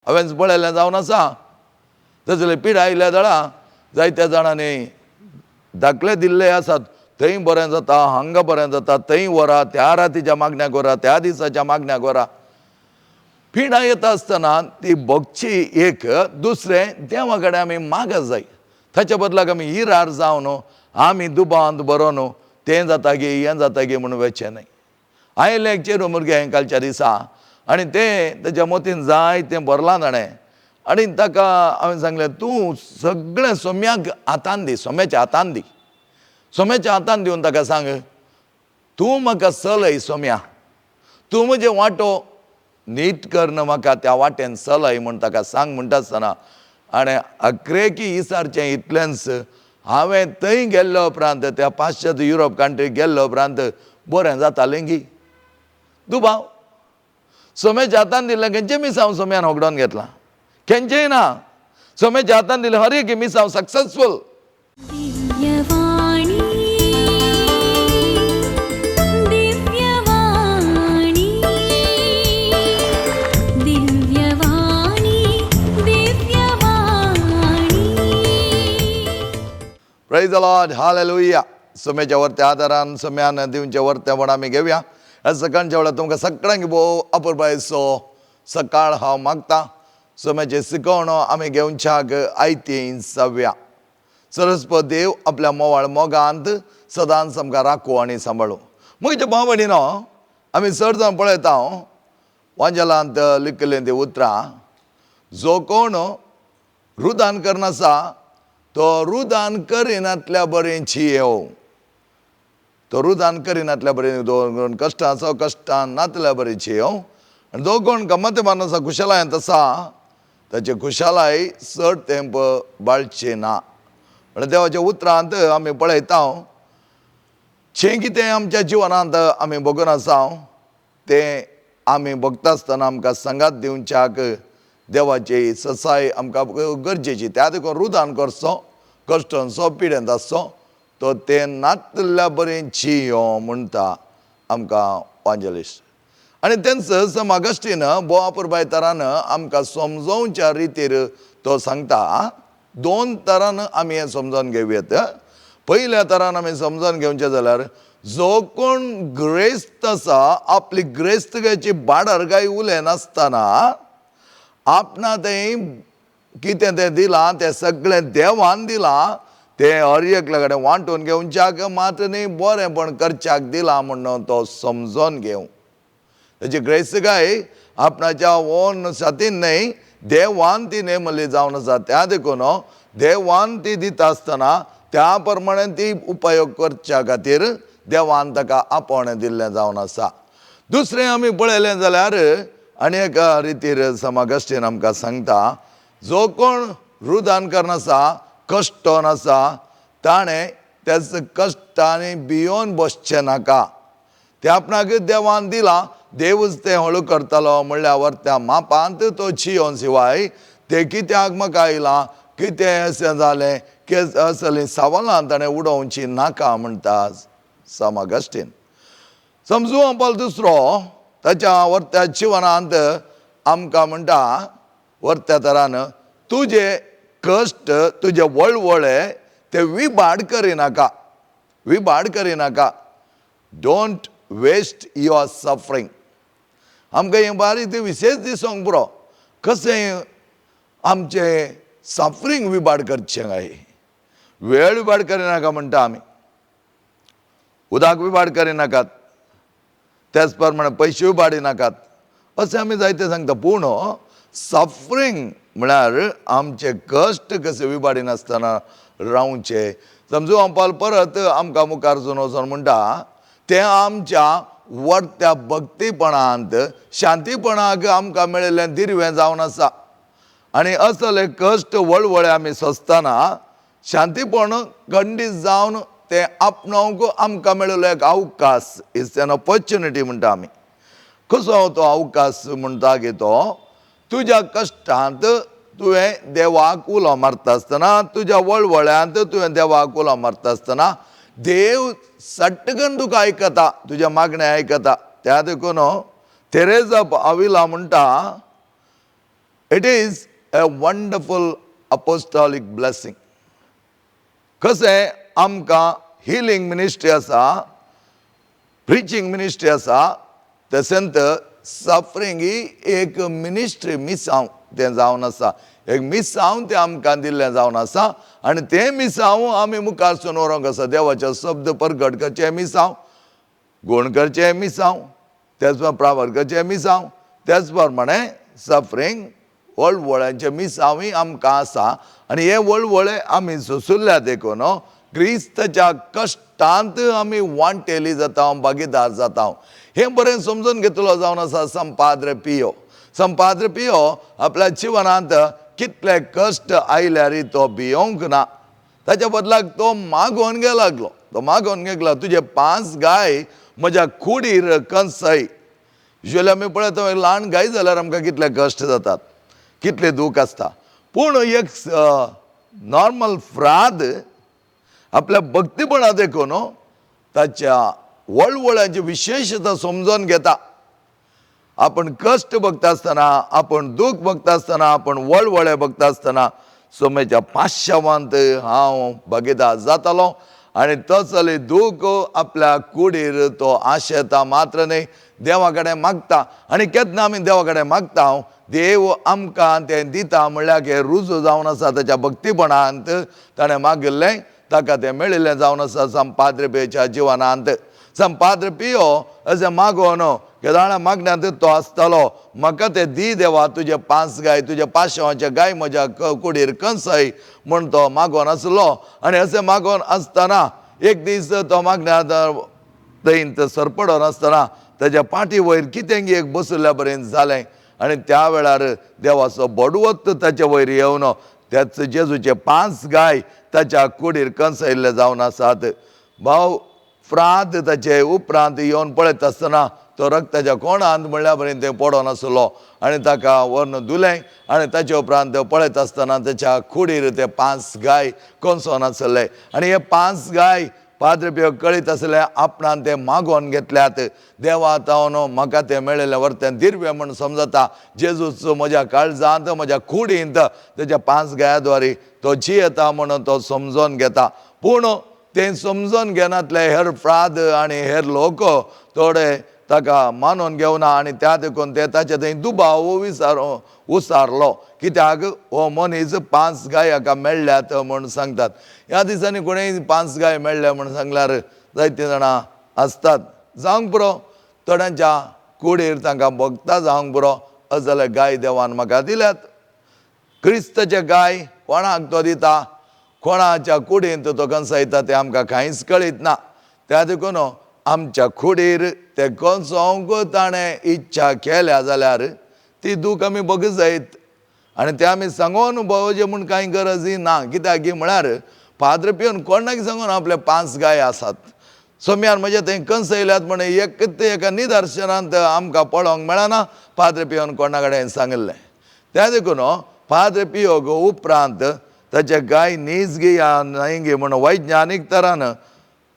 हांवें पळयलें जावन आसा तसले पिडायल्या दळा जायत्या जाणांनी दाखले दिल्ले आसात, थंय बरें जाता, हांगा बरें जाता, थंय व्हरा, त्या रातीच्या मागण्याक व्हरा, त्या दिसाच्या मागण्याक व्हरा. पिडा येता आसतना ती भोगची एक, दुसरें देवा कडेन आमी मागत जाय. ताच्या बदलाक आमी हिरार जावन आमी दुबांत बरो न्हू, तें जाता गे हें जाता गे म्हणून वेचचें न्हय. आयले एक चेडूं भुरगें कालच्या दिसा आनी तें तेच्या मतीन जाय तें भरलां ताणें. आनी ताका हांवें सांगलें, तूं सगळें सोम्याक हातान दी, सोम्याच्या हातान दी. सोम्याच्या हातान दिवन ताका सांग, तूं म्हाका चलय सोम्या, तूं म्हजे वांटो नीट कर म्हाका, त्या वाटेन चलय म्हूण ताका सांग म्हणटा आसतना. आनी अक्रेकी इसारचें इतलेंच हांवें थंय गेल्लो उपरांत, त्या पाश्चात्य युरोप कंट्रीक गेल्लो उपरांत बरें जातालें गी. दुबाव सोम्याच्या हातान दिलें, खंयचे मीस हांव सोम्यान होगडोन घेतलां, खंयचेय ना. सोम्याच्या हातान दिलें हर एक मीस हांव successful. Praise the lord, hallelujah. सोम्याच्या वर्त्या आदारान सोम्यान दिवचें वर्तें म्हण आमी घेवया. ह्या सकाळच्या वेळार तुमकां सगळ्यांक भोव अपुरबायेचो सकाळ हांव मागतां. सोम्याचें शिकवण आमी घेवच्याक आयतीं सव्या. सरस्वत देव आपल्या मोवाळ मोगांत सदांच आमकां राखूं आनी सांबाळूं. म्हज्या भाव भयणीनो, आमी चड जावन पळयता वांजेलांत लिखिल्लीं तीं उतरां, जो कोण रुदान करनासा तो रुदान करिनातल्या बरेंची येवं. तो रुदान करिनातल्या बरें, दोन कश्टांचो कश्टान नातल्या बरेंची येवं. आनी जो कोण गमत मानसा खुशालायेंत आसा ताची खुशालाय चड तेंप बाळची ना. म्हणून देवाच्या उतरांत आमी पळयता, जें कितें आमच्या जिवनांत आमी भोगून आसा तें आमी भोगता आसतना आमकां संगात दिवच्याक देवाची ससाय आमकां गरजेची. त्या देखून रुदान करचो, कश्टांचो पिडेंत आसचो, तो तें नातल्या बरेंची यो म्हणटा आमकां वांजेलिस्ट. आनी तेंच समागश्टीन भोव अपुरबाय तरान आमकां समजोवच्या रितीर तो सांगता. दोन तरान आमी हें समजोन घेवयात. पयल्या तरान आमी समजोन घेवचें जाल्यार, जो कोण ग्रेस्त आसा आपली ग्रेस्तकायेची बाडरगाय उलय नासतना आपणा थंय कितें तें दिलां तें सगळें देवान दिलां, तें हर एकल्या कडेन वांटून घेवच्याक मात न्ही बरेंपण करच्याक दिलां म्हणून तो समजोन घेवं. तेची ग्रेस्तकाय आपणाच्या ओन साथीन न्हय, देवान ती नेमली जावन आसा. त्या देखून देवान ती दिता आसतना त्या प्रमाणे ती उपयोग करच्या खातीर देवान ताका आपोवणें दिल्लें जावन आसा. दुसरें आमी पळयलें जाल्यार आनी एका रितीर समागश्टीन आमकां सांगता, जो कोण रुदान करनासा, कश्टोन आसा, ताणें त्याच कश्टांनी भियोन बसचें नाका. तें आपणाक देवान दिलां, देवूच तें हळू करतलो म्हणल्यार त्या मापांत तो चियोन शिवाय तें कित्याक म्हाका आयलां, कितें अशें जालें, असलीं सवालां ताणें उडोवची नाका म्हणटा समागश्टीन. समजूं पाल दुसरो ताच्या वर्त्या जिवनांत आमकां म्हणटा वर्त्या तरान, तुजे कश्ट, तुजे वळवळे ते विबाड करिनाका, विबाड करिनाका. Don't waste your suffering. आमकां हें बारीक विशेश दिसोंक पुरो, कशें आमचें सफरींग विबाड करचें काय. वेळ विबाड करिनाका म्हणटा आमी, उदक विबाड करिनाकात, त्याच प्रमाणे पयशे विबाडिनाकात, अशें आमी जायते सांगता. पूण सफरींग म्हळ्यार आमचे कश्ट कशे विबाडिनासतना रावचे. समजूं पाल परत आमकां मुखार वचून म्हणटा, तें आमच्या वर्त्या भक्तीपणांत शांतीपणाक आमकां मेळिल्लें दिरवें जावन आसा. आनी असले कश्ट वळवळे आमी सोंसतना शांतीपण खंडीत जावन तें आपणावंक आमकां मेळिल्लो एक अवकाश, इट्स एन ऑपॉर्च्युनिटी म्हणटा आमी. कसो तो अवकाश म्हणटा की तो तुज्या कश्टांत तुवें देवाक उलो मारता आसतना, तुज्या वळवळ्यांत तुवें देवाक उलो मारता आसतना देव सट्टकन तुका आयकता, तुज्या मागण्या आयकता. त्या देखून तेरेजा अविला म्हणटा, It is a wonderful apostolic blessing. कसे आमकां हिलिंग मिनिस्ट्री आसा, प्रिचिंग मिनिस्ट्री आसा, तशेंच सफरिंग ही एक मिनिस्ट्री मिसांव तें जावन आसा. एक मिसांव तें आमकां दिल्लें जावन आसा आनी तें मिसांव आमी मुखार सून व्हरोंक आसा. देवाचे शब्द परगट करचे मिसांव, गूण करचे मिसांव, तेच प्रावर करचे मिसांव, तेच प्रमाणे सफरिंग वळवळ्यांचे मिसांवय आमकां आसा. आनी हे वळवळे आमी सोंसुल्ल्या देखून क्रिस्ताच्या कश्टांत आमी वांटेली जाता, भागीदार जाता. हें बरें समजून घेतलो जावन आसा संपाद्र पियो. संपाद्र पियो आपल्या जिवनांत कितले कश्ट आयल्यार तो भियोंक ना. ताच्या बदलाक तो मागोवन घे लागलो. तो मागोवन गेला, तुजे 5 गाय म्हज्या कुडीर कंसय. युजली आमी पळयता ल्हान गाय जाल्यार आमकां कितले कश्ट जातात, कितले दूख आसता. पूण एक नॉर्मल फ्राद आपल्या भक्तीपणा देखून ताच्या वळवळ्याची विशेशता समजून घेता. आपण कश्ट भोगता आसतना, आपण दूख भोगता आसतना, आपण वळवळे भोगता आसतना सोमेच्या 500वांत हांव भागीदार जातालो. आनी तसले दूख आपल्या कुडीर तो आशेता मात्र न्ही, देवा कडेन मागता. आनी केन्ना आमी देवा कडेन मागता, देव आमकां तें दिता. म्हणल्यार हें रुजू जावन आसा ताच्या भक्तीपणांत. ताणें मागिल्लें ताका तें मेळिल्लें जावन आसा संपाद्र पियोच्या जिवनांत. संपाद्र पियो अशें मागोवन केदारना मागण्यांत तो आसतालो, म्हाका तें दी देवा, तुजे 5 गाय, तुजे 500वांचे गाय म्हज्या कुडीर कंसय म्हूण तो मागोवन आसलो. आनी अशें मागोवन आसतना एक दीस तो मागण्यांत थंय सरपडोन आसतना ताच्या पाटी वयर कितें एक बसुल्ल्या बरें जालें. आनी त्या वेळार देवाचो बडवत ताचे वयर येवन त्याच जेजूचे 5 गाय ताच्या कुडीर कंसयल्ले जावन आसात. भाव फ्राद ताचे उपरांत येवन पळयत आसतना तो रक्ताच्या कोणांत म्हणल्या बरें तें पडोन आसलो आनी ताका व्हरून धुलें. आनी ताचे उपरांत पळयत आसतना ताच्या कुडीर ते 5 गाय कंसोन आसले. आनी हे 5 गाय पाद्र पियो कळीत आसले आपणान ते मागोवन घेतल्यात. देवा तावन म्हाका तें मेळिल्लें वर्तें दिव्य म्हूण समजता. जेजूच म्हज्या काळजांत, म्हज्या कुडींत ताच्या 5 गायाद्वारे तो जियेता म्हणून तो समजून घेता. पूण तें समजून घेनातले हेर फ्राद आनी हेर लोक थोडे ताका मानून घेवना आनी त्या देखून ते ताचे थंय दुबाव उसारलो. कित्याक हो मनीस 5 गाय हाका मेळ्ळ्यात म्हूण सांगतात. ह्या दिसांनी कोणेय 5 गाय मेळ्ळे म्हूण सांगल्यार जायतीं जाणां आसतात. जावंक पुरो थोड्यांच्या कुडीर तांकां भोगता जावंक पुरो, अशें जाल्यार गाय देवान म्हाका दिल्यात. क्रिस्ताचे गाय कोणाक तो दिता, कोणाच्या कुडींत तो कंसयता तें आमकां कांयच कळीत ना. त्या देखून आमच्या कुडीर ते कंसोवंक ताणें इच्छा केल्या जाल्यार ती दूख आमी भोगूंक जायत. आनी ते आमी सांगोन भोवचें म्हूण कांय गरजय ना. कित्याक की म्हळ्यार पाद्र पियोन कोणाक सांगून आपले 5 गाय आसात. सोम्यान म्हजे थंय कंसयल्यात म्हण एका निदर्शनांत आमकां पळोवंक मेळना. पाद्र पियोन कोणा कडेन सांगिल्लें. त्या देखून पाद्र पियो उपरांत ताचे गाय नीज गे या न्हय गे म्हूण वैज्ञानीक तरान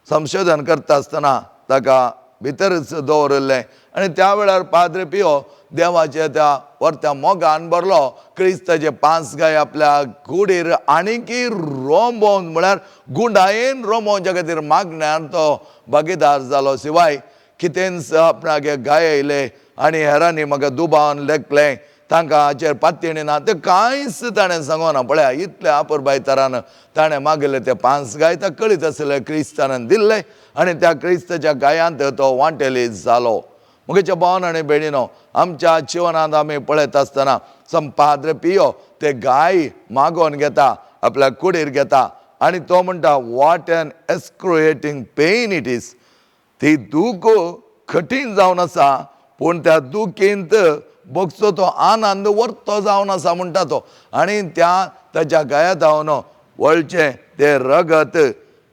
संशोधन करता आसतना ताका भितरच दवरलें. आनी त्या वेळार पाद्र पियो देवाच्या त्या वर्त्या मोगान भरलो. क्रिस्ताचे 5 गाय आपल्या कुडीर आनीकय रोंबोवन म्हळ्यार गुंडायेन रोंबोवच्या खातीर मागण्यान तो भागीदार जालो. शिवाय कितेंच आपणाक गाय येयले आनी हेरांनी म्हाका दुबावन लेखलें, तांकां हाचेर पातयणी ना, तें कांयच ताणें सांगोना. पळया इतल्या आपुरबाय तरान ताणें मागिल्ले ते 5 गाय ताका कळीत आसले क्रिस्तानान दिल्ले आनी त्या क्रिस्ताच्या गायांत तो वांटेली जालो. मुखेच्या भावन आनी भयणीनो, आमच्या जिवनांत आमी पळयत आसतना संपाद्र पियो ते गाय मागोवन घेता, आपल्या कुडीर घेता आनी तो म्हणटा what an excruciating pain it is. ती दूख कठीण जावन आसा पूण त्या दुखींत भोगचो तो आनंद वर्तो जावन आसा म्हणटा तो. आनी ताच्या गाया धांवन वळचें तें रगत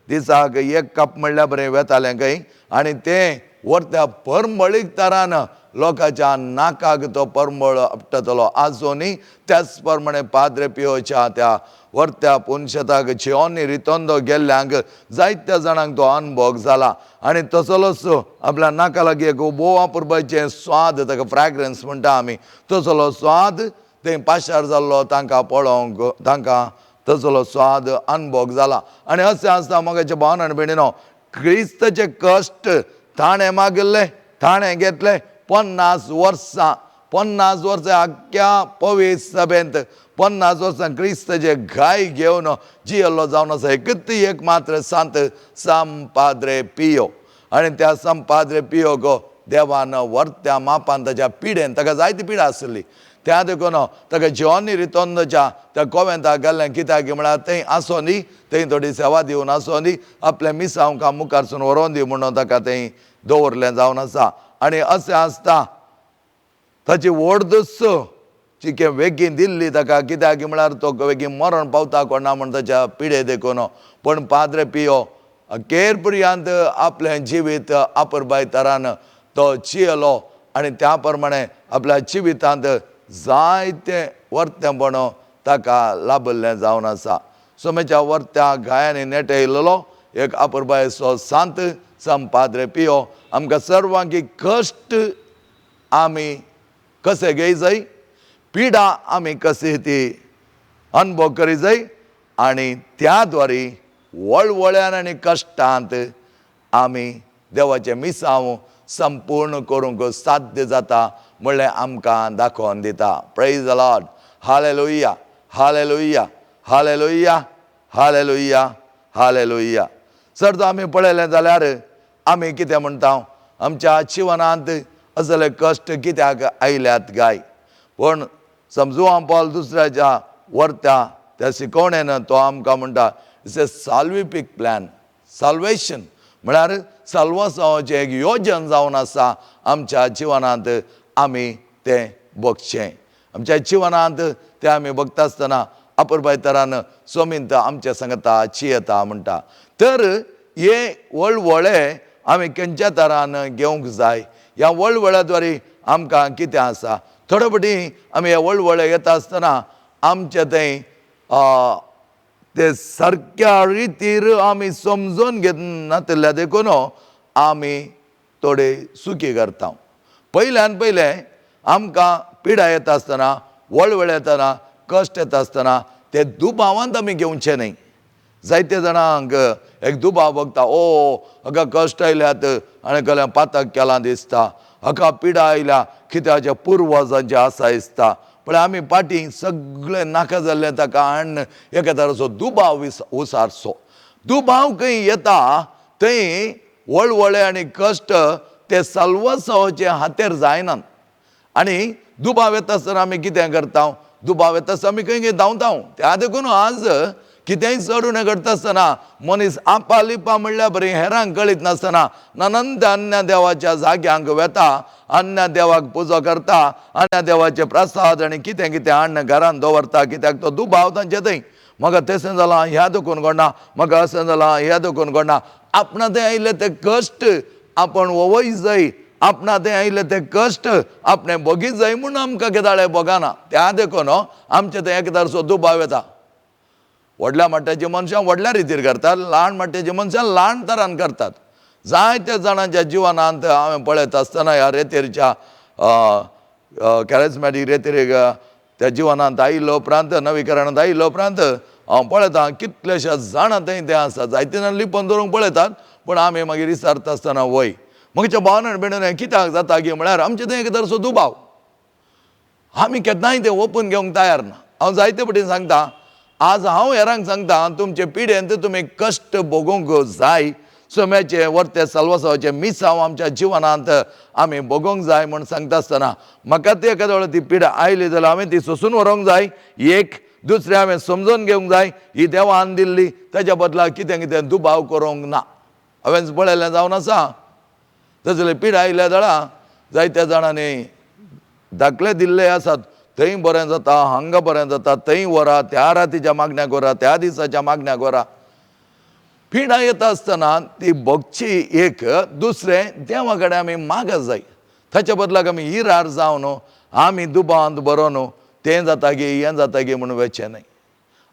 दिसाक 1 कप म्हणल्यार बरें वेतालें खंय. आनी तें वर्त्या परमळीक तरान लोकांच्या नाकाक तो परमळ आपटतलो. आजूनय त्याच प्रमाणे पाद्र पियोच्या त्या वर्त्या पुनशताक जियोनी रितोंदो गेल्ल्यांक जायत्या जाणांक तो अनुभव जाला. आनी तसलोच आपल्या नाका लागीं एक बोवा पुरबायचें स्वाद, ताका फ्रॅग्रन्स म्हणटा आमी, तसलो स्वाद थंय पाशार जाल्लो तांकां पळोवंक तांकां तसलो स्वाद अनुभव जाला. आनी अशें आसता मोगाच्या भावन आनी भयणीनो, क्रिस्ताचे कश्ट ताणें मागिल्ले, ताणें घेतले 50 वर्सां. 50 वर्सां आख्ख्या पवित्र सभेंत 50 वर्सां क्रिस्ताचे घाय घेवन जियेल्लो जावन आसा एकच एक मात्र सांत सान पाद्रे पियो. आनी त्या सान पाद्रे पियोक देवान वर्त्या मापान ताच्या पिडेन, ताका जायती पिडा आसली, त्या देखून ताका जिओनी रितोंदच्या त्या कोवेंताक गेल्लें. कित्याक म्हळ्यार थंय आसो न्ही, थंय थोडी सेवा दिवन आसो न्ही, आपल्या मिसांवांक मुखारसून व्हरोन दी म्हणून ताका थंय दवरलें जावन आसा. आनी अशें आसता ताची व्हडदस चिके वेगीन दिल्ली ताका, कित्याक म्हळ्यार तो बेगीन मरण पावता कोणा म्हण ताच्या पिडे देखून. पण पाद्रे पियो अखेर पर्यंत आपलें जिवीत आपुरबाय तरान तो जियेलो आनी त्या प्रमाणे आपल्या जिवितांत जायते वर्तेपण ताका लाभल्लें जावन आसा. सोमेच्या वर्त्या गायांनी नेटयल्लो एक आपुरबायेचो सांत सान पाद्रे पियो आमकां सर्वांक कश्ट आमी कशें घेय जाय, पिडा आमी कशी ती अनुभव करी जाय, आनी त्या द्वारे वळवळ्यान आनी कश्टांत आमी देवाचें मिसांव संपूर्ण करूंक साध्य जाता म्हणलें आमकां दाखोवन दिता. Praise the lord. Hallelujah, hallelujah, hallelujah, hallelujah, hallelujah. जर आमी पळयलें जाल्यार आमी कितें म्हणटा, आमच्या जिवनांत असले कश्ट कित्याक आयल्यात गाय. पण समजुआं पॉल दुसऱ्याच्या वर्त्या त्या शिकवणेन तो आमकां म्हणटा इट्स ए साल्विफीक प्लॅन. साल्वेशन म्हळ्यार साल्वासांवाचें एक योजन जावन आसा आमच्या जिवनांत. आमी तें बगचें. आमच्या जिवनांत तें आमी बगता आसतना आपुरबाय तरान सोमींत आमच्या सांगता जियेता म्हणटा. तर हे वळवळे आमी खंयच्या तरान घेवंक जाय. ह्या वळवळ्या द्वारे आमकां कितें आसा, थोडे फावटी आमी हे वळवळे येता आसतना आमचे थंय ते सारक्या रितीर आमी समजून घेनातल्या देखून आमी थोडे सुखी करता. पयल्यान पयलें आमकां पिडा येता आसतना, वळवळ येतना, कश्ट येता आसतना ते दुबावांत आमी घेवचे न्हय. जायते जाणांक एक दुबाव बगता, हाका कश्ट आयल्यात आनी कसलें पातक केलां दिसता, हाका पिडा आयल्या कित्याच्या पुर्वजांचें आसा दिसता. पण आमी फाटीं सगळें नाका जाल्लें ताका हाडून एका तराचो दुबाव उसारचो. दुबाव खंय येता थंय वळवळे आनी कश्ट ते साल्वासांवाचे हातेर जायनात. आनी दुबाव येता आसतना आमी कितें करता, दुबाव येता आसतना आमी खंय धांवता. त्या देखून आज कितेंय चडून करता आसतना मनीस आपा लिपा म्हणल्यार बरें हेरांक कळीत नासतना ननंद अन्य देवाच्या जाग्यांक वेता, अन्य देवाक पुजो करता, अन्य देवाचे प्रसाद आनी कितें कितें हाडून घरान दवरता. कित्याक तो दुबाव तांचे थंय. म्हाका तशें जालां ह्या देखून घडना, म्हाका अशें जालां ह्या देखून घडना. आपणा थंय आयिल्ले ते कश्ट आपण वोवय जाय, आपणा थंय आयिल्ले ते कश्ट आपणें बगीत जाय म्हूण आमकां केदाळे बगना. त्या देखून आमचे थंय एक तराचो दुबाव येता. व्हडल्या मट्ट्याची मनशां व्हडल्या रितीर करतात, ल्हान मट्ट्याची मनशां ल्हान तरान करतात. जायत्या जाणांच्या जिवनांत हांवें पळयत आसतना ह्या रेतीरच्या कॅरिझमॅटीक रेतीर त्या जिवनांत आयिल्लो उपरांत, नवीकरणांत आयिल्लो उपरांत हांव पळयतां कितलेशे जाणां थंय ते आसा. जायते जाण लिपोवन दवरूंक पळयतात, पण आमी मागीर विचारता आसतना वय म्हज्या भावनान भयणीन कित्याक जाता की म्हळ्यार आमचे थंय एक तराचो दुबाव. आमी केन्नाय तें ओपून घेवंक तयार ना. हांव जायते फावटी सांगता, आज हांव हेरांक सांगता तुमचे पिडेंत तुमी कश्ट भोगूंक जाय. सोम्याचे वर्ते साल्वासावाचे मिसांव आमच्या जिवनांत आमी भोगूंक जाय म्हूण सांगता आसतना म्हाका ती एखाद्या वेळा ती पिडा आयली जाल्यार हांवें ती सोंसून व्हरोंक जाय. एक दुसरें हांवें समजून घेवंक जाय, ही देवान दिल्ली, ताच्या बदलाक कितें कितें दुबाव करूंक ना. हांवें पळयलें जावन आसा तसले पिडा आयल्या जाल्यार जायत्या जाणांनी दाखले दिल्ले आसात. थंय बरें जाता, हांगा बरें जाता, थंय व्हरा, त्या रातीच्या मागण्याक व्हरा, त्या दिसाच्या मागण्याक व्हरा. पिडा येता आसतना ती भोगची एक, दुसरें देवा कडेन आमी मागत जाय. ताच्या बदलाक आमी हिरार जावन आमी दुबावांत बरोन तें जाता गे हें जाता गे म्हणून वेचें न्हय.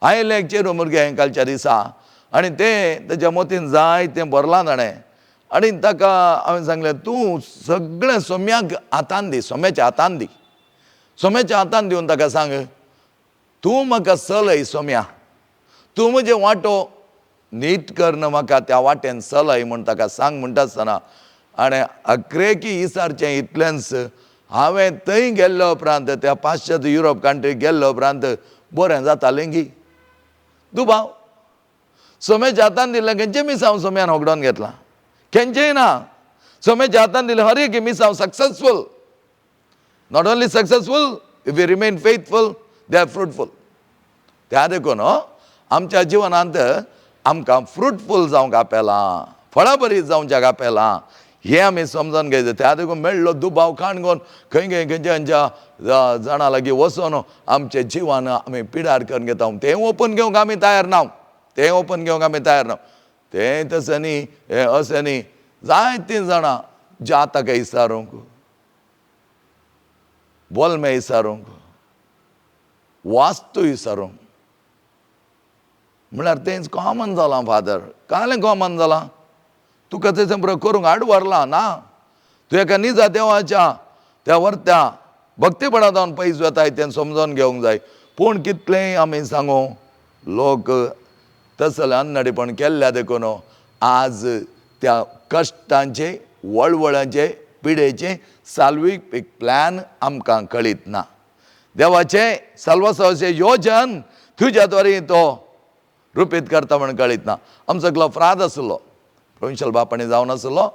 आयलें एक चेडूं भुरगें कालच्या दिसा आनी तें ताच्या मतीन जाय तें भरलां ताणें. आनी ताका हांवें सांगलें तूं सगळें सोम्याक हातान दी, सोम्याच्या हातान दी. सोम्याच्या हातान दिवन ताका सांग, तूं म्हाका चलय सोम्या, तूं म्हजे वांटो नीट करना म्हाका त्या वाटेन चलय म्हण ताका सांग म्हणटा आसतना. आनी अक्रेकी इसारचें इतलेंच हांवें थंय गेल्लो उपरांत, त्या पाश्चात्य युरोप कंट्रीक गेल्लो उपरांत बरें जातालें गी. दुबाव सोम्याच्या हातान दिलें खंयचें मिसांव सोम्यान होगडोन घेतलां? खंयचेंय ना. सोम्याच्या हातान दिलें हर एक मिसांव successful. Not only successful, if you remain faithful, they are fruitful. त्या देखून आमच्या जिवनांत आमकां फ्रुटफूल जावंक आपेलां, फळां बरीं जावंच्याक आपेलां, हें आमी समजून घेवचें. त्या देखून मेळ्ळो दुबाव खाण घेवन खंयच्या जाणां लागीं वचोन आमचें जिवन आमी पिड्यार करून घेता. तें ओपून घेवंक आमी तयार ना. तें ओपून घेवंक आमी तयार ना. तें तशें न्ही, हें अशें न्ही. जायतीं जाणां जाताक इसारूंक, बोलमे इसारूंक, वास्तू इसारूंक, म्हळ्यार तेंच कॉमन जालां. फादर कालें कॉमन जालां. तुका तें बरो करूंक हाड व्हरलां ना. तूं एका निजा देवाच्या त्या वर्त्या भक्तीपणांत पयस वताय तें समजून घेवंक जाय. पूण कितलेंय आमी सांगू, लोक तसलें अन्नडीपण केल्ल्या देखून आज त्या कश्टांचे, वळवळांचे, पिडेचे साल्वीक एक प्लॅन आमकां कळीत ना. देवाचें साल्वासाचें योजन तुज्या द्वारे तो रुपीत करता म्हण कळीत ना. आमचो एकलो फ्राद आसलो, प्रोविन्शियल बापाणी जावन आसलो,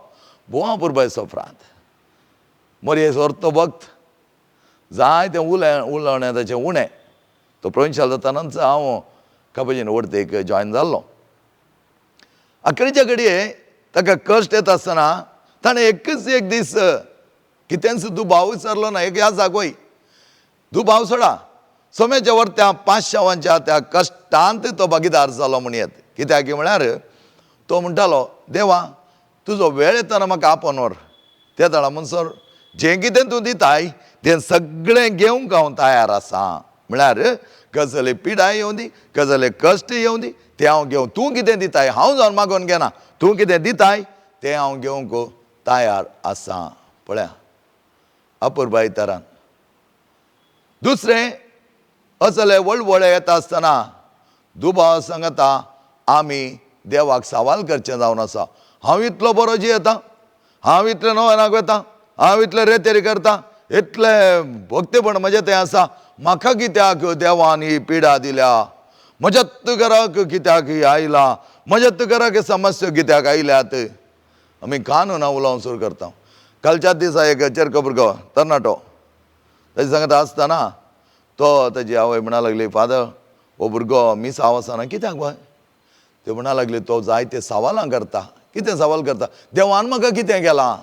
बुवा पुरबायचो फ्राद, मोरयेस ऑर्थोभक्त, जायतें उलवणें ताचें उणें. तो प्रोविन्शियल जातानाच हांव काबाजीन वर्तेक जॉयन जाल्लो. अकरेच्या घडये ताका कश्ट येता आसतना ताणें एकच एक दीस कितेंच दुबाव विसरलो ना. एक ह्या जागोय दुबाव सोडा, सोम्याच्या वर्त्या 500 त्या कश्टांत तो भागीदार जालो म्हण येत. कित्याक म्हळ्यार तो म्हणटालो, देवा तुजो वेळ येताना म्हाका आपोवन व्हर. त्या दाडा म्हणसर जें कितें तूं दिताय तें सगळें घेवंक हांव तयार आसा. म्हळ्यार कसले पिडाय येवं दी, कसले कश्ट येवं दी, तें हांव घेवं. तूं कितें दिताय हांव जावन मागोवन घेना. तूं कितें दिताय तें हांव घेवंक तयार आसा. पळया अपुरबाय तरान. दुसरें असले वळवळे येता आसतना दुबाव सांगता आमी देवाक सवाल करचें जावन आसा. हांव इतलो बरो जियेतां, हांव इतलें नोवेनाक वता, हांव इतलें रेतेरी करतां, इतलें भक्तीपण म्हजें तें आसा, म्हाका कित्याक देवान ही पिडा दिल्या, म्हज्यात घराक कित्याक ही आयला, म्हज्यात घराक समस्या कित्याक आयल्यात. आमी कानून उलोवंक सुरू करता. कालच्याच दिसा एक चेरको भुरगो तरणाटो ताजे सांगता आसतना तो ताजी आवय म्हणा लागली, फादर हो भुरगो मिस आसना कित्याक बाय? ते म्हणा लागले, तो जायते सवालां करता. कितें सवाल करता? देवान म्हाका कितें केलां?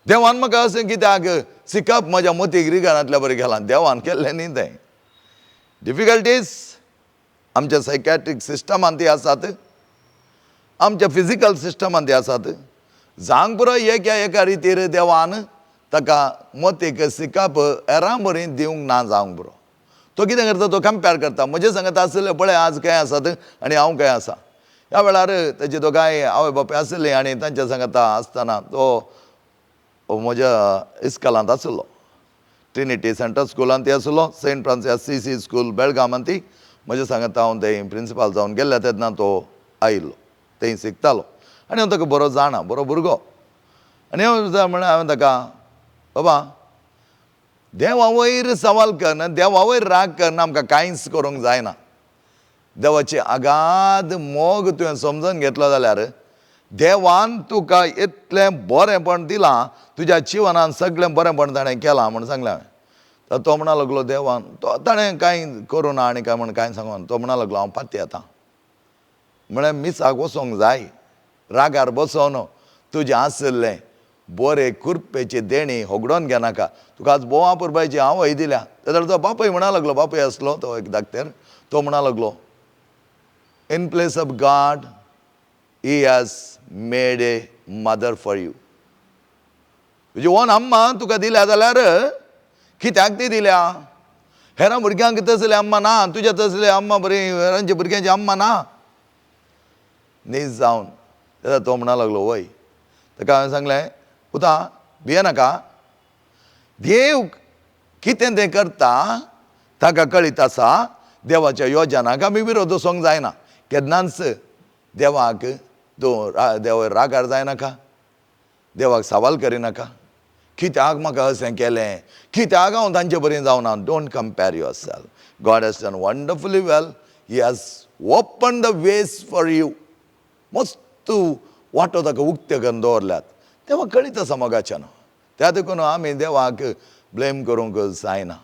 देवान म्हाका अशें कित्याक शिकप म्हज्या मतीक रिगानांतल्या बरें केलां? देवान केल्लें न्ही तें. डिफिकल्टीज आमच्या सायकॅट्रीक सिस्टमांत ती आसात, आमच्या फिजिकल सिस्टमांत ती आसात. जांग पुरो एका रितीर देवान ताका मतीक शिकप एरां बरी दिवंक ना जावंक पुरो. तो कितें करता? तो कंपेर करता. म्हजे सांगत आसले पळय आज काय आसात आनी हांव काय आसा. ह्या वेळार ताचे दोगांय आवय बापूय आसले आनी तांच्या सांगता आसतना तो म्हज्या इस्कॉलांत आसलो, ट्रिनिटी सेंटर स्कुलांत आसलो, सेंट फ्रांसीस CC स्कूल बेळगांवांत. म्हज्या सांगता हांव थंय प्रिंसिपाल जावन गेल्ल्या तेन्ना तो आयिल्लो, थंय शिकतालो आनी हांव ताका बरो जाणा, बरो भुरगो. आनी म्हळ्यार हांवें ताका, बाबा देवा वयर सवाल करना, देवा वयर राग करना, आमकां कांयच करूंक जायना. देवाची अगाध मोग तुवें समजून घेतलो जाल्यार देवान तुका इतलें बरेंपण दिलां, तुज्या जिवनांत सगळें बरेंपण ताणें केलां म्हण सांगलें हांवें. तर तो म्हणा लागलो, देवान तो ताणें कांय करूं ना आनी काय म्हण कांय सांगून तो म्हणा लागलो, हांव पाती येतां. म्हळ्यार मिसाक वचोंक जाय, रागार बसोन तुजें आसलें बरे कुर्पेची देणी होगडोन घेनाका. तुका आज बोवा पुरबायची आवय दिल्या. जाल्यार तो बापूय म्हणा लागलो, बापूय आसलो तो एक धाकटेर, तो म्हणा लागलो, in place of God he has made a mother for you. तुजी ओन अम्मा तुका दिल्या जाल्यार कित्याक ती दिल्या? हेरां भुरग्यांक तसले अम्मा ना, तुज्या तसले अम्मा बरी हेरांच्या भुरग्यांची अम्मा ना. न्हीज जावन तेन्ना तो म्हणा लागलो, वय. ताका हांवें सांगलें, पुता भियेनाका, देव कितें तें करता ताका कळीत आसा देवाच्या योजनाक आमी विरोध वचोंक जायना. केन्नाच देवाक देव रागार जायनाका, देवाक सवाल करिनाका. कित्याक म्हाका अशें केलें, कित्याक हांव तांचे बरें जावना. Don't compare your self. God has done wonderfully well. He has open the ways for you. मस्त वाटो ताका उक्ते करून दवरल्यात. तेव्हा कळीत आसा मोगाच्यान. त्या देखून आमी देवाक ब्लेम करूंक जायना.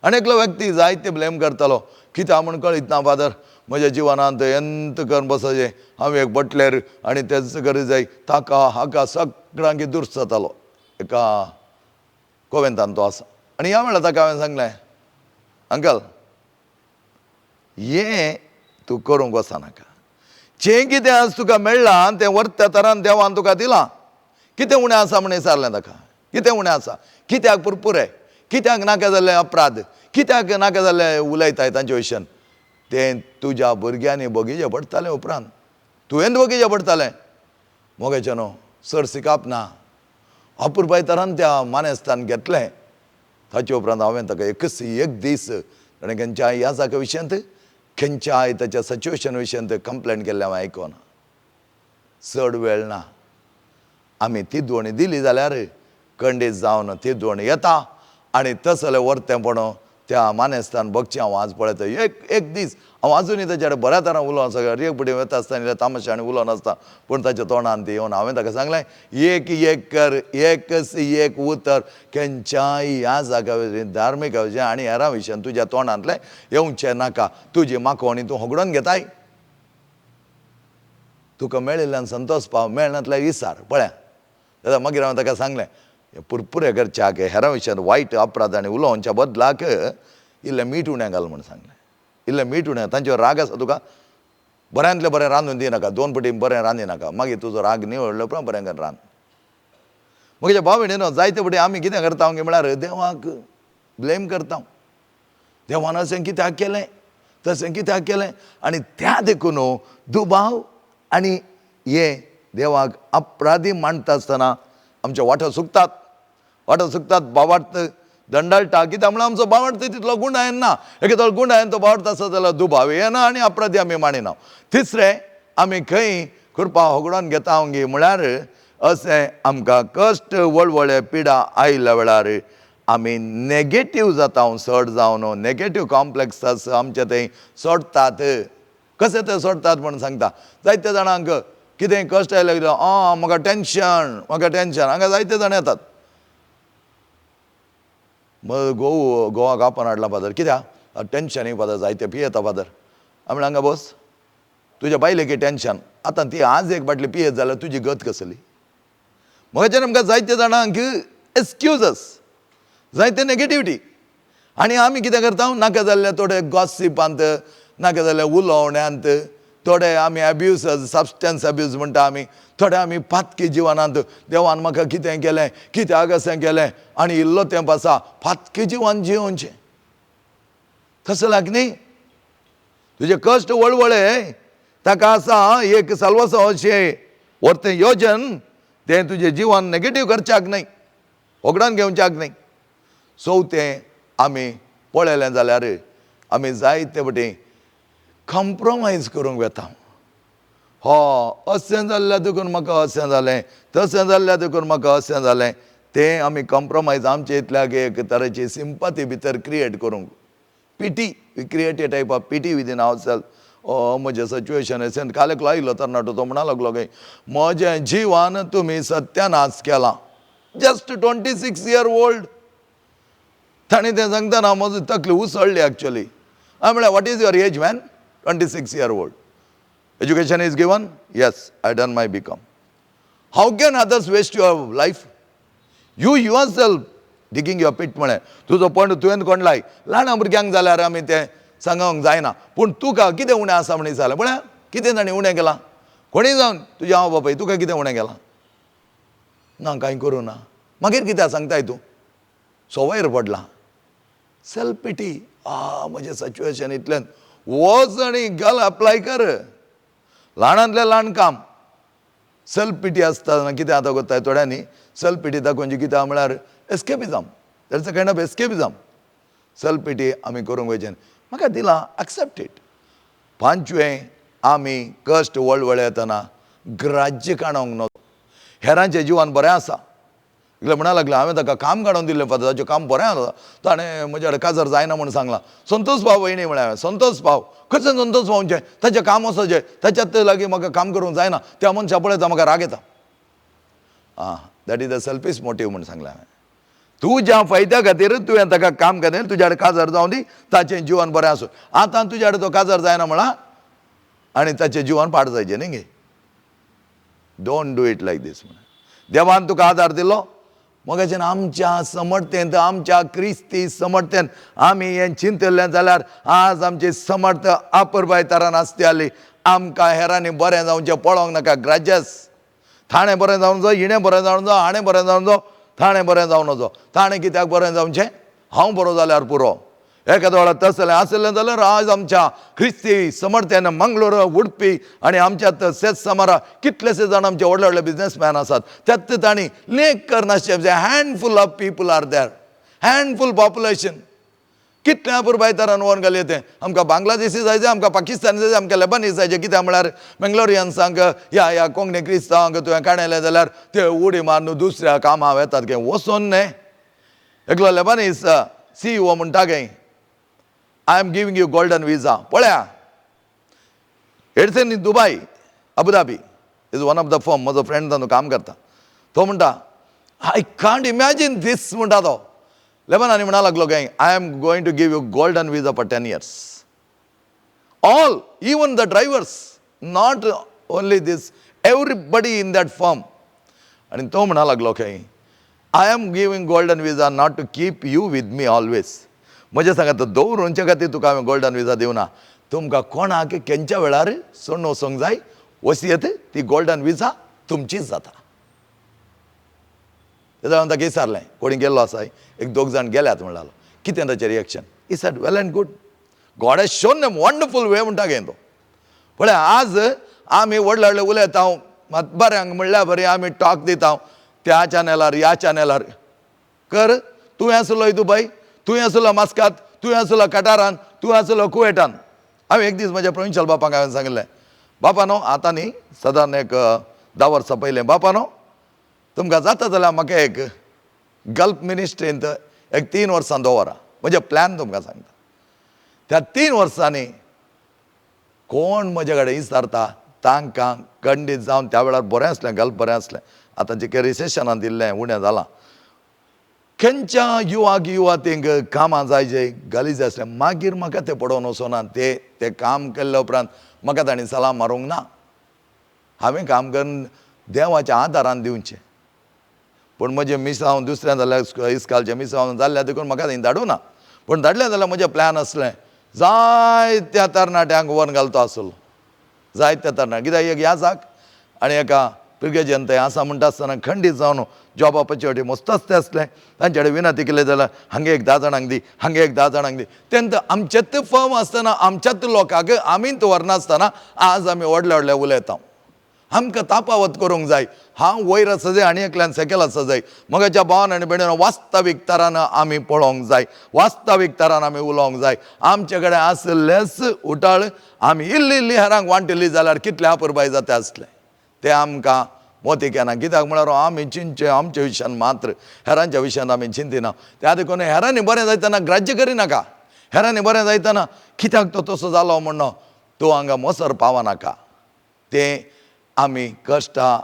आनी एकलो व्यक्ती जायते ब्लेम करतालो, कित्याक म्हूण कळीत ना फादर, म्हज्या जिवनांत एंत करून बसचें, हांव एक बटलेर आनी तेच करी जाय, ताका हाका सगळ्यांक दुर्स जातालो. एका कोवेंतान तो आसा. आनी ह्या वेळार ताका हांवें सांगलें, अंकल हें तूं करूंक वचनाका. जें कितें आज तुका मेळ्ळां तें वर्त्या तरान देवान तुका दिलां. कितें उणें आसा म्हण विचारलें ताका. कितें उणें आसा, कित्याक पुरपुरे, कित्याक नाका जाल्ले अपराध, कित्याक नाका जाल्ले उलयताय तांचे विशयान. तें तुज्या भुरग्यांनी बगीचें पडटालें उपरांत. तुवें बगीचें पडटालें. मोगाचें न्हू, चड सिकाप ना. अपुरबाय तरान त्या मानेस्तान घेतलें. ताचे उपरांत हांवें ताका एक दीस ताणें खंयच्याय ह्या जागे विशयांत, खंयच्याय ताच्या सिच्युएशन विशयांत कंप्लेन केल्लें हांवें आयकोना. चड वेळ ना. आमी ती दोणी दिली जाल्यार खंडीत जावन ती दोण येता आनी तसलें वर्तेपण त्या मानेस्तान बगचें हांव आज पळयता. एक दीस हांव आजुनूय ताचे कडेन बऱ्या तरान उलोवन आसा. रेगपडीं वता आसतना तामाशांनी उलोवन आसता, पूण ताच्या तोंडान ती येवन हांवें ताका सांगलें, एक कर, एकच एक उतर. खंयच्याय ह्या जाग्या विशीं, धार्मीक विशय आनी हेरां विशयान तुज्या तोंडांतलें येवचें नाका. तुजी मागोवणी तूं होगडोन घेताय. तुका मेळिल्ल्यान संतोश पाव, मेळनातल्यार विसार. पळया दादा, मागीर हांवें ताका सांगलें, पुरपुरे करच्याक हेरां विशयान वायट अपराध आनी उलोवच्या बदलाक इल्लें मीठ उणें घाल म्हूण सांगलें. इल्लें मीठ उणें. तांचेर राग आसा तुका, बऱ्यांतलें बरें रांदून दिनाका, 2 पटी बरें रांदिनाका. मागीर तुजो राग निवळ्ळो उपरांत बरें करून रांद. म्हज्या भाव भयणीनो, जायते पटी आमी कितें करता म्हळ्यार देवाक ब्लेम करता. देवान अशें कित्याक केलें, तशें कित्याक केलें. आनी त्या देखून दुबाव आनी हे देवाक अपराधी मांडटा आसतना आमचे वांटो सुकतात. भावार्थ दंडाळटा. कित्याक म्हळ्यार आमचो भावार्थ तितलो गुणायन ना. एकेदो गुणायन तो भावार्थ आसा जाल्यार दुबाव येना आनी अपराधी आमी मानिना. तिसरें, आमी खंय कृपा होगडोन घेता म्हळ्यार अशें आमकां कश्ट, वळवळे, पिडा आयिल्ल्या वेळार आमी नेगेटीव जाता. चड जावन नेगेटीव कॉम्प्लेक्स आमचे थंय सोडटात. कशें ते सोडटात म्हूण सांगता. जायते जाणांक कितें कश्ट आयलें कितें, म्हाका टेन्शन. हांगा जायते जाण येतात. गोवाक आपोवन हाडला फादर. कित्याक टेन्शन फादर, जायते पियेता फादर. हांवें हांगा बस, तुज्या बायलेकी टेन्शन. आतां ती आज एक बाटली पियेत जाल्यार तुजी गत कसली. म्हज्यान आमकां जायते जाणांक एक्सक्युजस, जायते नेगेटिविटी. आनी आमी कितें करता, नाका जाल्ले थोडे गॉसिपांत, नाका जाल्ले उलोवण्यांत, थोडे आमी एब्यूज, सबस्टन्स एब्यूज म्हणटा आमी. थोडे आमी फातकी जिवनांत, देवान म्हाका कितें केलें, कित्याक अशें केलें, आनी इल्लो तेंप आसा फातकी जिवन जिवोवचें. तसं लाग न्ही. तुजे कश्ट वळवळे ताका आसा एक साल्वासो अशें व्हरतें योजन. तें तुजें जिवन नेगेटीव करच्याक न्हय, होगडावन घेवच्याक न्हय. चवथें, आमी पळयलें जाल्यार आमी जायते वटेन कॉम्प्रोमायज करूंक वेता. अशें जाल्ल्या देखून म्हाका अशें जालें, तशें जाल्ल्या देखून म्हाका अशें जालें. तें आमी कॉम्प्रोमायज आमचे इतल्याक एक तरेची सिंपथी भितर क्रिएट करूंक. Pity, we create a type of pity within our self. म्हजें सिच्युएशन अशें. काल एकलो आयिल्लो तरणाटो, तो म्हणा लागलो की म्हजें जिवन तुमी सत्यानाश केलां. Just 26 year old. ताणें तें सांगतना म्हजी तकली उसळ्ळी एक्चुअली. हांवें म्हळें, what is your age man? 26 year old. Education is given? Yes, I done my BCom. How can others waste your life? You yourself digging your pit म्हळें. तुजो पॉयंट तुवें कोणलाय. ल्हान भुरग्यांक जाल्यार आमी तें सांगूंक जायना. पूण तुका कितें उणें आसा म्हण जालें. म्हळ्यार कितें ताणें उणें केलां? कोणीय जावन तुजें आवय बापाय, तुका कितें उणें केलां? ना, कांय करूं ना. मागीर कित्याक सांगताय तूं? सवयर पडलां. Self pity. म्हजें सिच्युएशन इतलें. वच आनी घाल, अप्लाय कर. ल्हानांतलें ल्हान काम. सेल्फ पिटी आसता कितें जाता कोत्ताय थोड्यांनी. सेल्फ पिटी दाखोवची कित्याक म्हळ्यार escapism. That's a kind of escapism. Self pity आमी करूंक वयचें. म्हाका दिलां एक्सेप्ट इट. पांचवें, आमी कश्ट वळवळे येतना ग्राज्य काडोंक नो. हेरांच्या जिवान बरें आसा इतलें म्हणा लागलें, हांवें ताका काम काडून दिल्लें पळय, ताचें काम बरें आसा. ताणें म्हजे कडेन काजार जायना म्हूण सांगलां. संतोश भाव वयणी म्हळें हांवें, संतोश भाव खंयचें संतोश भावचें, ताचें काम वचचें, ताच्यात लागीं म्हाका काम करूंक जायना. त्या मनशा पळयता म्हाका राग येता. That is the selfish motive म्हूण सांगलें हांवें. तूं ज्या फायद्या खातीर तुवें ताका काम केलें, तुज्या कडेन काजार जावं दी, ताचें जिवन बरें आसूं. आतां तुज्या कडेन तो काजार जायना म्हणा आनी ताचें जिवन पाड जायचें न्ही गे. डोंट डू इट लायक दीस म्हणून. देवान तुका आदार दिलो, मोगाचें आमच्या समर्थतेंत, आमच्या क्रिस्ती समर्थतेंत आमी हें चिंतलें जाल्यार आज आमची समर्थ अपुरबाय तरान आसती जाली. आमकां हेरांनी बरें जावचें पळोवंक नाका. ग्राजेस थाणें बरें जावन जो, हिणें बरें जावन जो, हाणें बरें जावन जो, थाणें बरें जावन नजो. थाणें कित्याक बरें जावचें? हांव बरो जाल्यार पुरो. एखाद्या वेळार तसलें आसलें जाल्यार आज आमच्या क्रिस्ती समर्थतेन मंगलोर, उडपी आनी आमच्या सेज समारा कितलेशे जाण आमचे व्हडले व्हडले बिझनेसमॅन आसात. त्यात तांणी लेख करनाशिल्ले handful of people are there. Handful population. कितले अपुरबाय तरान व्हरून घाली तें. आमकां बांगलादेशी जायचे, आमकां पाकिस्तानी जायचे, आमकां लेबनीज जायचे. कित्याक म्हळ्यार मंगलोरियन्सांक ह्या कोंकणी क्रिस्तांवांक तुवें काडयलें जाल्यार ते उडी मारून दुसऱ्या कामां येतात गे. वचोन न्ही. एकलो लेबनीज CEO म्हणटा गे, I am giving you golden visa. पळया, it's in Dubai, Abu Dhabi is one of the firm. म्हजो फ्रेंड तातूंत काम करता. तो म्हणटा, आय कांट इमॅजिन दीस म्हणटा तो. लेबनानी म्हणा लागलो गे, I am going to give you golden visa for 10 years. All, even the drivers, not only these, everybody in that firm. आनी तो म्हणा लागलो खंय, I am giving golden visa not to keep you with me always. म्हजें सांगात, दवरूनचे खातीर तुका हांवें golden विजा दिवना. तुमकां कोणाक खंयच्या वेळार सोडून वचोंक जाय, वसियत ती गोल्डन विजा तुमचीच जाता. तेन्ना हांवें ताका विचारलें, कोणी गेल्लो आसा? एक दोग जाण गेल्यात म्हणटालो. कितें ताचें reaction? He said, well and good, God has shown them wonderful way म्हणटा गे तो. पळय, आज आमी व्हडले व्हडले उलयता, मात बऱ्यांक म्हणल्यार बरें आमी टॉक दिता त्या चॅनलार ह्या चॅनलार. कर, तुवें आसलो दुबय, तुवें आसलो मास्कात, तुवें आसलो कटारान, तुवें आसलो कुवेटान. हांवें एक दीस म्हज्या प्रोविन्शियल बापाक हांवें सांगिल्लें, बापा न्हू, आतां न्ही, सादारण एक 10 वर्सां पयलें, बापा न्हू, तुमकां जाता जाल्यार म्हाका एक गल्फ मिनिस्ट्रींत एक 3 वर्सां दवरा. म्हजे प्लॅन तुमकां सांगता. त्या 3 वर्सांनी कोण म्हजे कडेन विचारता तांकां खंडीत जावन, त्या वेळार बरें आसलें, गल्फ बरें आसलें. आतां जें रिसेशनान दिल्लें उणें जालां. खंयच्या युवा तेंक कामां जाय जे गलीज आसलें. मागीर म्हाका तें पडोवन वचोना. ते काम केल्ल्या उपरांत म्हाका तांणी सलाम मारूंक ना. हांवें काम करून देवाच्या आदारान दिवचें. पूण म्हजें मिसांव दुसऱ्या जाल्यार इस्कालचें मिसांव जाल्ल्या देखून म्हाका थंय धाडूं ना. पूण धाडलें जाल्यार म्हजें प्लॅन आसलें, जायत्या तरणाट्यांक व्हरून घालतो आसलो. जायत्या तरणाट्यांक. कित्याक एक ह्या जाक आनी एका पिळगेजेन थंय आसा म्हणटा आसतना खंडीत जावन जॉब ऑपॉर्च्युनिटी मस्त आसते आसलें. तांचे कडेन विनंती केली जाल्यार हांगे एक 10 जाणांक दी, हांगे एक 10 जाणांक दी. तेन्ना आमचेच फर्म आसतना, आमच्याच लोकांक आमीच व्हरनासतना आज आमी व्हडले व्हडले उलयता. आमकां तापावत करूंक जाय. हांव वयर आसा जाय आनी एकल्यान सकयल आसा जाय. मोगाच्या भावान आनी भयणीनो, वास्तवीक तरान आमी पळोवंक जाय, वास्तवीक तरान आमी उलोवंक जाय. आमचे कडेन आसलेंच उटाळ आमी इल्ली इल्ली हेरांक वांटली जाल्यार कितले अपुरबाय जाता आसलें. तें आमकां मोती केना. कित्याक म्हळ्यार आमी चिंतचे आमच्या विशयान मात्र, हेरांच्या विशयान आमी चिंतिना. त्या देखून हेरांनी बरें जायतना ग्राज्य करिनाका. हेरांनी बरें जायतना कित्याक तो तसो जालो म्हणून तूं हांगा मोसर पावनाका. तें आमी कश्टां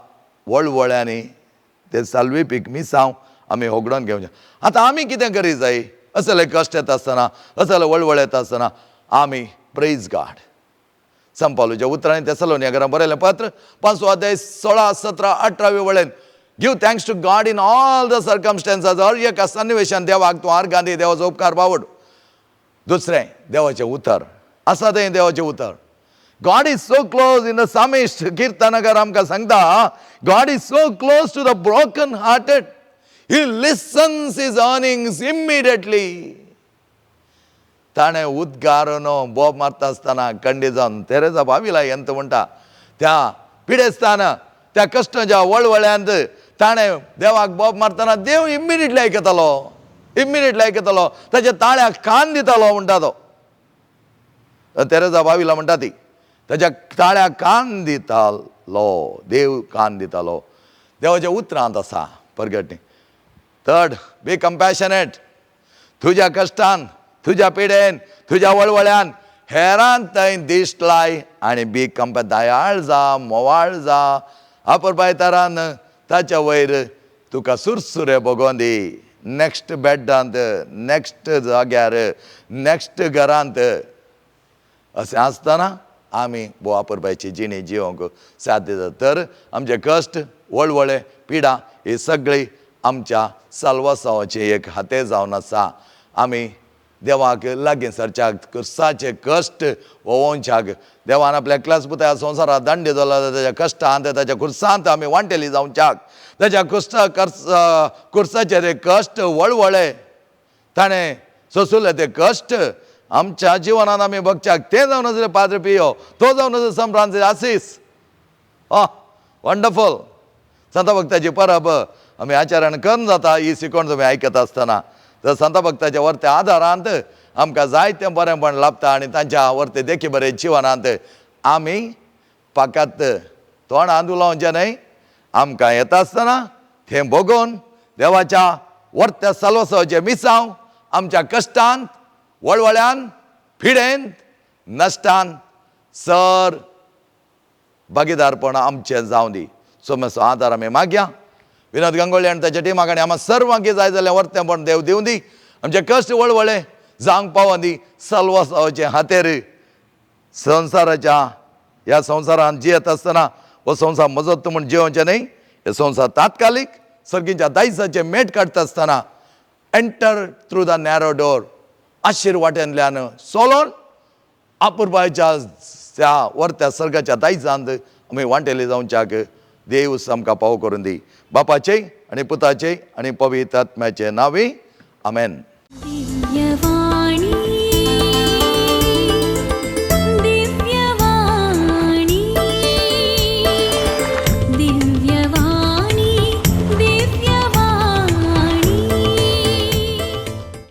वळवळ्यांनी ते साल्विपीक मिसांव आमी होगडोन घेवचें. आतां आमी कितें करी जाय? असले कश्ट येता आसतना, असले वळवळ येता आसतना आमी प्रेज गॉड. सान पावलोच्या उतरांनी तेसलोनिकांक बरयलें पत्र 5 अध्याय 16, 17, 18 वळेन, give thanks to God in all the circumstances. हर एका सन्निवेशान देवाक तूं आर्गां दी, देवाचो उपकार बावड. दुसरें, देवाचें उतर आसा तें देवाचें उतर. God is so close. In the psalmist Kirtanagar आमकां सांगता, God is so close to the broken hearted. He listens his earnings immediately. ताणें उद्गारून बोब मारता आसतना खंडीत जावन तेरेजा भावीला ಎಂತ म्हणटा, त्या पिडेस्ताना त्या कश्टाच्या वळवळ्यांत ताणें देवाक बोब मारतना देव इमिडिएटली आयकतालो. इमिडिएटली आयकतलो, ताच्या ताळ्याक कान दितालो म्हणटा तो. तेरेजा बावीला म्हणटा ती, ताच्या ताळ्याक कान दितालो, देव कान दितालो. देवाच्या उतरांत आसा परगटणी. थर्ड, बी कंपॅशनेट. तुज्या कश्टान, तुज्या पिडेन, तुज्या वळवळ्यान हेरान थंय दिश्ट लाय आनी बी दयाळ जा, मोवाळ जा. आपुरबायतारान ताच्या वयर तुका सुरसुरे भोगोवन दी. नेक्स्ट बेड्डांत, नेक्स्ट जाग्यार, नेक्स्ट घरांत. अशें आसतना आमी भोव आपुरबायची जिणी जिवंक साथ दितात. तर आमचे कश्ट, वळवळे, पिडा ही सगळी आमच्या साल्वासावाचें एक हातें जावन आसा. आमी देवाक लागीं सरच्याक कुर्साचे कश्ट वोवोवच्याक देवान आपल्या एकल्याच पुताया संवसारांत धाडून दिलो. ताच्या कश्टांत, ताच्या कुर्सांत आमी वांटेली जावच्याक. ताच्या कुर्साचे ते कश्ट, वळवळे ताणें सोंसुले ते कश्ट आमच्या जिवनान आमी बगच्याक. तें जावन आसलें पाद्रे पियो, तो जावन आसलो सान फ्रांसीस आसीस. वंडरफूल. संत भक्ताची परब आमी आचार्यान करून जाता ही शिकोवण तुमी आयकत आसतना. तर संत भक्ताच्या वर्त्या आदारांत आमकां जायतें बरेंपण लाभता आनी तांच्या वर्ते देखी बरे जिवनांत आमी फकत तोंडांत उलोवचें न्हय, आमकां येता आसतना थंय भोगोवन देवाच्या वर्त्या साल्वसावाचें मिसांव आमच्या कश्टांत, वळवळ्यान, पिडेंत, नश्टान सर भागीदारपण आमचें जावं दी. सो मातसो आदार आमी मागया. विनोद गंगोळे आनी ताच्या टिमाक आनी आम्हा सर्वांक जाय जाल्यार वर्तेपण देव दिवं दी. आमचे कश्ट वळवळे जावंक पावोन दी. साल्वसावाचे हातेर संवसाराच्या ह्या संवसारांत जियेत आसतना हो संवसार मजत म्हूण जिवोवचें न्हय. हे संवसार तात्कालीक सर्गीच्या दायजाचें मेट काडटा आसतना enter through the narrow door. आशीर वाटेंतल्यान सोलोन आपुरबायच्या त्या वर्त्या सर्गाच्या दायजांत आमी वांटेली जावच्याक देव आमकां पाव करून दी. बापाचे आनी पुताचे आनी पवित्र आत्म्याचे नांवी. आमेन.